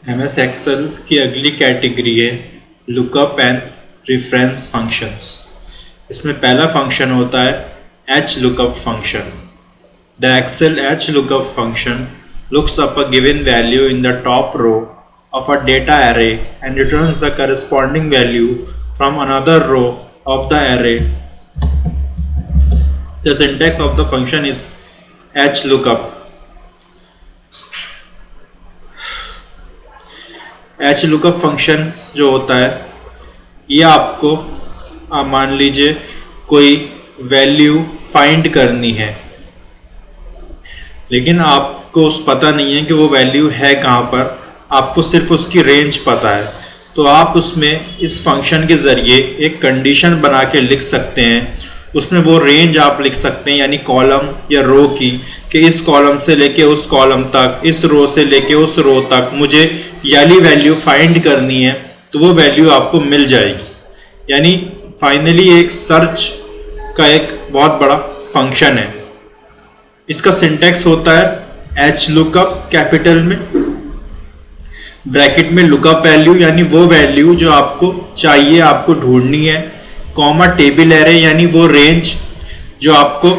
MS Excel की अगली category है लुकअप एंड रेफरेंस फंक्शंस। इसमें पहला फंक्शन होता है H lookup function. The Excel H lookup function looks up a given value in the top row of a data array and returns the corresponding value from another row of the array. The syntax of the function is HLOOKUP. HLOOKUP function जो होता है ये आपको मान लीजिए कोई value find करनी है, लेकिन आपको पता नहीं है कि वो वैल्यू है कहाँ पर, आपको सिर्फ उसकी रेंज पता है। तो आप उसमें इस फंक्शन के ज़रिए एक कंडीशन बना के लिख सकते हैं। उसमें वो रेंज आप लिख सकते हैं, यानी कॉलम या रो की, कि इस कॉलम से लेके उस कॉलम तक, इस रो से लेके उस रो तक मुझे याली वैल्यू फाइंड करनी है, तो वो वैल्यू आपको मिल जाएगी। यानी फाइनली एक सर्च का एक बहुत बड़ा फंक्शन है। इसका सिंटैक्स होता है एच लुकअप कैपिटल में, ब्रैकेट में लुकअप वैल्यू यानी वो वैल्यू जो आपको चाहिए, आपको ढूंढनी है, कॉमा टेबल एरे यानी वो रेंज जो आपको,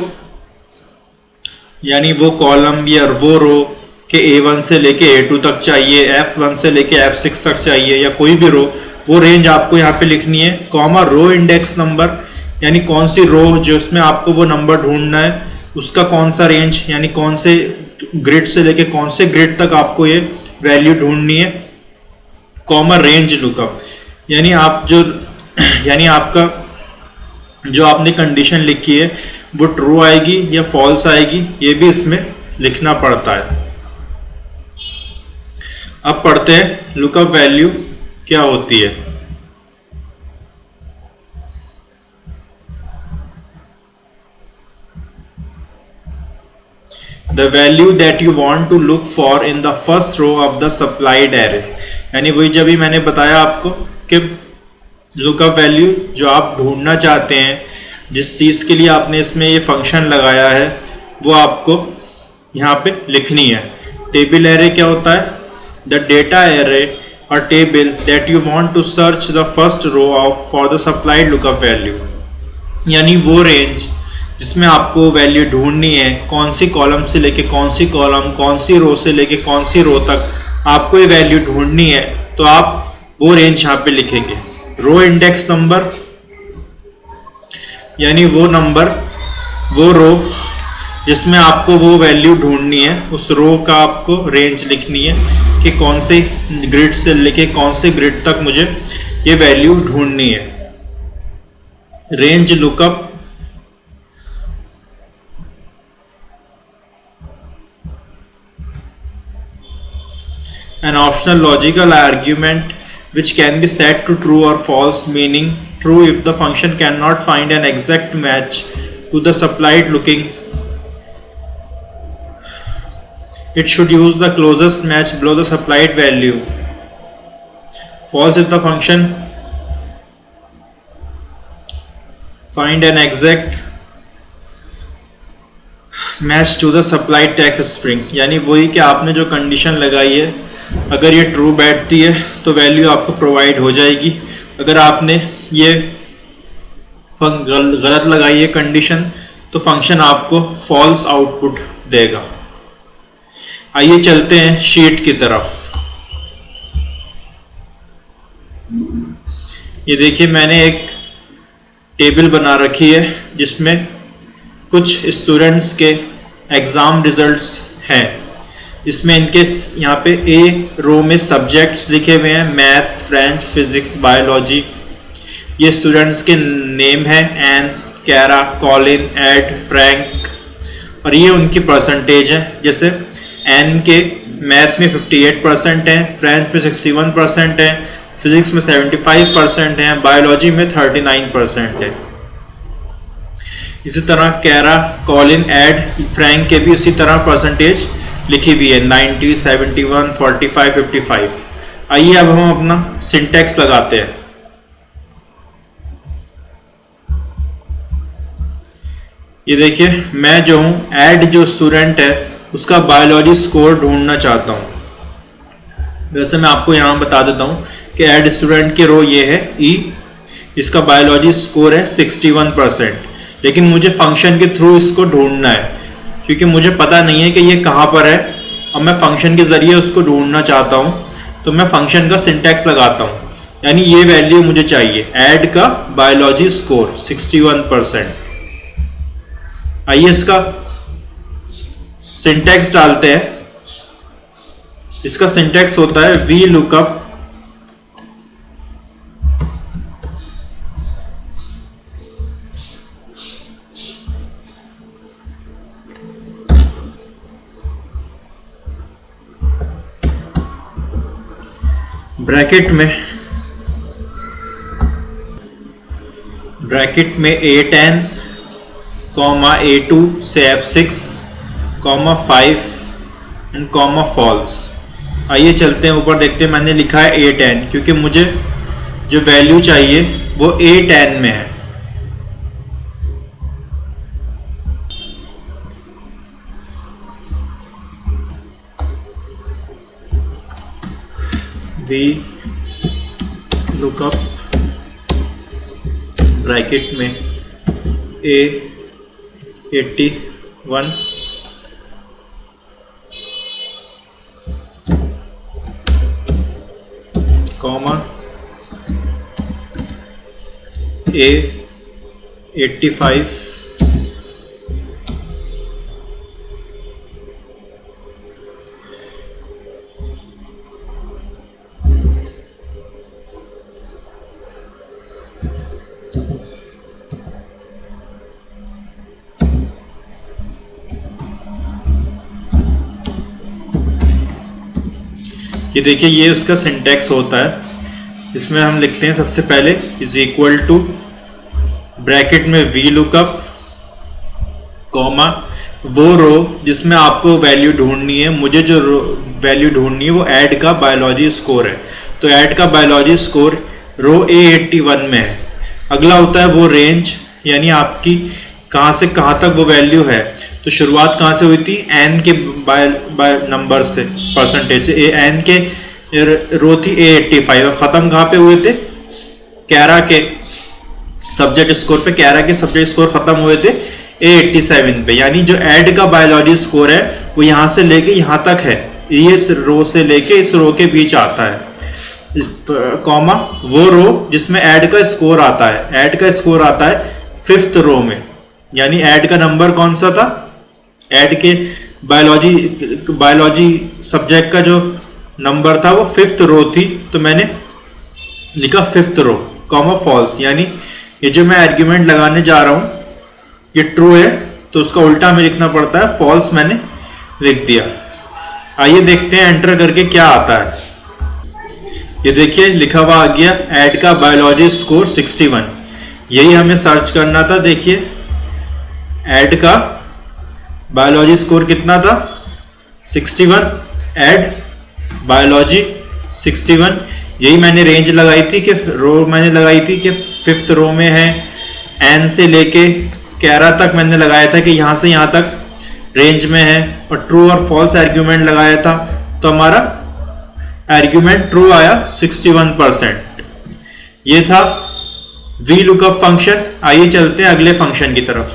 यानी वो कॉलम या वो रो के A1 से लेके A2 तक चाहिए, F1 से लेके F6 तक चाहिए या कोई भी रो, वो रेंज आपको यहाँ पे लिखनी है। कॉमा रो इंडेक्स नंबर यानी कौन सी रो जो इसमें आपको वो नंबर ढूंढना है, उसका कौन सा रेंज यानी कौन से ग्रिड से लेके कौन से ग्रिड तक आपको ये वैल्यू ढूंढनी है। कॉमा रेंज लुकअप यानी आप जो, यानी आपका जो आपने कंडीशन लिखी है वो ट्रू आएगी या फॉल्स आएगी, ये भी इसमें लिखना पड़ता है। अब पढ़ते हैं लुकअप वैल्यू क्या होती है। The value that you want to look for in the first row of the supplied array, यानी वही जब भी मैंने बताया आपको कि लुकअप वैल्यू जो आप ढूंढना चाहते हैं, जिस चीज़ के लिए आपने इसमें ये फंक्शन लगाया है, वो आपको यहाँ पे लिखनी है। टेबल एरे क्या होता है? द डेटा एरे और table that you want to search the first row of for the supplied lookup value, यानी वो रेंज जिसमें आपको वैल्यू ढूंढनी है, कौन सी कॉलम से लेके कौन सी कॉलम, कौन सी रो से लेके कौन सी रो तक आपको ये वैल्यू ढूंढनी है, तो आप वो रेंज यहाँ पे लिखेंगे। रो इंडेक्स नंबर यानी वो नंबर, वो रो जिसमें आपको वो वैल्यू ढूंढनी है, उस रो का आपको रेंज लिखनी है कि कौन से ग्रिड से लेके कौन से ग्रिड तक मुझे ये वैल्यू ढूंढनी है। Range lookup an optional logical argument which can be set to true or false, meaning true if the function cannot find an exact match to the supplied looking. It should use the closest match below the supplied value. False if the function find an exact match to the supplied text string, यानी वही कि आपने जो condition लगाई है, अगर ये true बैठती है तो वैल्यू आपको प्रोवाइड हो जाएगी। अगर आपने ये गलत लगाई है कंडीशन, तो फंक्शन आपको फॉल्स आउटपुट देगा। आइए चलते हैं शीट की तरफ। ये देखिए मैंने एक टेबल बना रखी है जिसमें कुछ स्टूडेंट्स के एग्ज़ाम रिजल्ट्स हैं। इसमें इनके यहाँ पे ए रो में सब्जेक्ट्स लिखे हुए हैं, मैथ, फ्रेंच, फिजिक्स, बायोलॉजी। ये स्टूडेंट्स के नेम है एन, कैरा, कॉलिन, एड, फ्रैंक, और ये उनकी परसेंटेज है। जैसे एन के मैथ में 58% है, फ्रेंच में 61% है, फिजिक्स में 75% है, बायोलॉजी में 39% है। इसी तरह कैरा, कॉलिन, एड, फ्रैंक के भी इसी तरह परसेंटेज लिखी हुई है, 90, 71, 45, 55। आइए अब हम अपना सिंटैक्स लगाते हैं। ये देखिए मैं जो हूँ, एड जो स्टूडेंट है उसका बायोलॉजी स्कोर ढूंढना चाहता हूँ। वैसे मैं आपको यहाँ बता देता हूँ कि ऐड स्टूडेंट की रो ये है ई, इसका बायोलॉजी स्कोर है 61%, लेकिन मुझे फंक्शन के थ्रू इसको ढूंढना है क्योंकि मुझे पता नहीं है कि ये कहाँ पर है और मैं फंक्शन के जरिए उसको ढूंढना चाहता हूँ। तो मैं फंक्शन का सिंटैक्स लगाता हूँ, यानी ये वैल्यू मुझे चाहिए, ऐड का बायोलॉजी स्कोर 61%। आइए इसका सिंटैक्स डालते हैं। इसका सिंटैक्स होता है वी लुकअप ब्रैकेट में A10 कॉमा A2 से F6 comma 5 and comma false. आइए चलते हैं ऊपर, देखते हैं। मैंने लिखा है A10 क्योंकि मुझे जो वैल्यू चाहिए वो A10 में है। वी लुकअप ब्रैकेट में A81 कॉमा A85 ये देखिए, ये उसका सिंटैक्स होता है। इसमें हम लिखते हैं सबसे पहले इज इक्वल टू ब्रैकेट में वी लुकअप कॉमा वो रो जिसमें आपको वैल्यू ढूंढनी है। मुझे जो वैल्यू ढूंढनी है वो ऐड का बायोलॉजी स्कोर है, तो ऐड का बायोलॉजी स्कोर रो A81 में है। अगला होता है वो रेंज, यानी आपकी कहाँ से कहाँ तक वो वैल्यू है। तो शुरुआत कहाँ से हुई थी, एन के बाय नंबर से, परसेंटेज से। एन के रो थी A85, अब खत्म कहाँ पे हुए थे, 11 के सब्जेक्ट स्कोर पे। 11 के सब्जेक्ट स्कोर खत्म हुए थे A87 पे, यानी जो ऐड का बायोलॉजी स्कोर है वो यहाँ से लेके यहाँ तक है, ये इस रो से लेके इस रो के बीच आता है, कॉमा वो रो जिसमें ऐड का स्कोर आता है। ऐड का स्कोर आता है 5th रो में, यानी ऐड का नंबर कौन सा था, ऐड के बायोलॉजी सब्जेक्ट का जो नंबर था वो 5th रो थी, तो मैंने लिखा 5th रो कॉमा फॉल्स। यानी ये जो मैं आर्ग्यूमेंट लगाने जा रहा हूं ये ट्रू है तो उसका उल्टा में लिखना पड़ता है, फॉल्स मैंने लिख दिया। आइए देखते हैं एंटर करके क्या आता है। ये देखिए लिखा हुआ आ गया ऐड का बायोलॉजी स्कोर 61, यही हमें सर्च करना था। देखिए ऐड का बायोलॉजी स्कोर कितना था, 61, ऐड बायोलॉजी 61। यही मैंने रेंज लगाई थी कि रो मैंने लगाई थी कि 5th रो में है, एन से लेके 11 तक मैंने लगाया था कि यहाँ से यहाँ तक रेंज में है, और ट्रू और फॉल्स आर्ग्यूमेंट लगाया था, तो हमारा आर्ग्यूमेंट ट्रू आया 61%। ये था वी लुकअप फंक्शन। आइए चलते हैं अगले फंक्शन की तरफ।